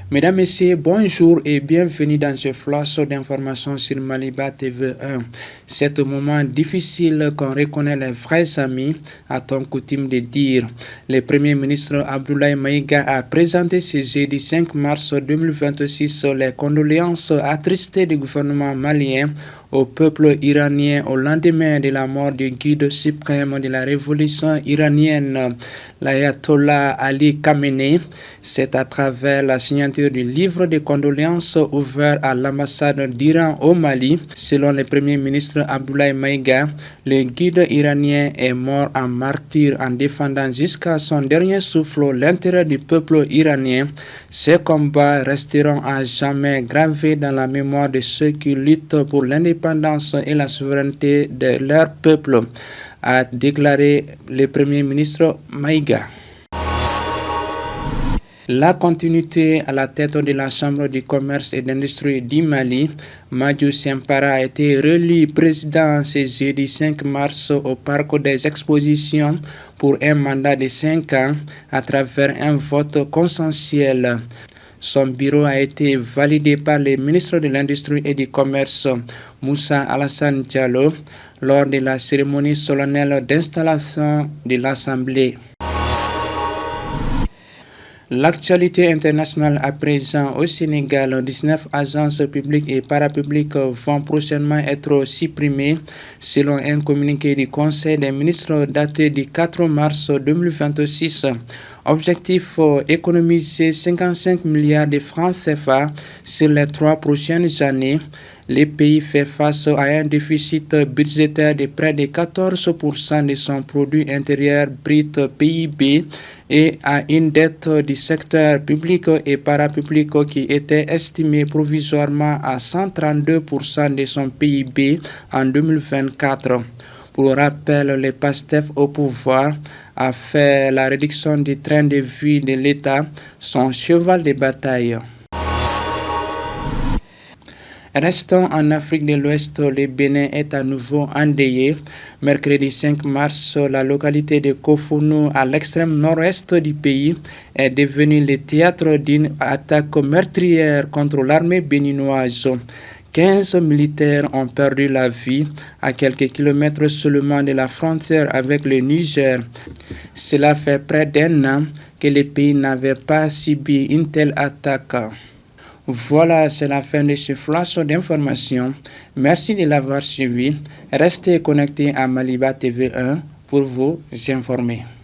Mesdames, Messieurs, bonjour et bienvenue dans ce flash d'informations sur Maliba TV1. C'est un moment difficile qu'on reconnaît les vrais amis, a-t-on coutume de dire. Le Premier ministre Abdoulaye Maïga a présenté ce jeudi 5 mars 2026 les condoléances attristées du gouvernement malien au peuple iranien au lendemain de la mort du guide suprême de la révolution iranienne, l'ayatollah Ali Khamenei. C'est à travers la signature du livre de condoléances ouvert à l'ambassade d'Iran au Mali. Selon le Premier ministre Abdoulaye Maïga, le guide iranien est mort en martyr en défendant jusqu'à son dernier souffle l'intérêt du peuple iranien. Ces combats resteront à jamais gravés dans la mémoire de ceux qui luttent pour l'indépendance et la souveraineté de leur peuple, a déclaré le Premier ministre Maïga. La continuité à la tête de la Chambre du commerce et d'industrie du Mali, Madiou Sempara a été réélu président ce jeudi 5 mars au parc des expositions pour un mandat de 5 ans à travers un vote consensuel. Son bureau a été validé par le ministre de l'Industrie et du Commerce, Moussa Alassane Diallo, lors de la cérémonie solennelle d'installation de l'Assemblée. L'actualité internationale à présent au Sénégal, 19 agences publiques et parapubliques vont prochainement être supprimées selon un communiqué du Conseil des ministres daté du 4 mars 2026. Objectif, économiser 55 milliards de francs CFA sur les 3 prochaines années. Le pays fait face à un déficit budgétaire de près de 14% de son produit intérieur brut PIB et à une dette du secteur public et parapublic qui était estimée provisoirement à 132% de son PIB en 2024. Pour rappel, le PASTEF au pouvoir a fait la réduction du train de vie de l'État son cheval de bataille. Restons en Afrique de l'Ouest, le Bénin est à nouveau endeuillé. Mercredi 5 mars, la localité de Kofounou, à l'extrême nord-est du pays, est devenue le théâtre d'une attaque meurtrière contre l'armée béninoise. 15 militaires ont perdu la vie à quelques kilomètres seulement de la frontière avec le Niger. Cela fait près d'un an que le pays n'avait pas subi une telle attaque. Voilà, c'est la fin de ce flash d'informations. Merci de l'avoir suivi. Restez connectés à Maliba TV1 pour vous informer.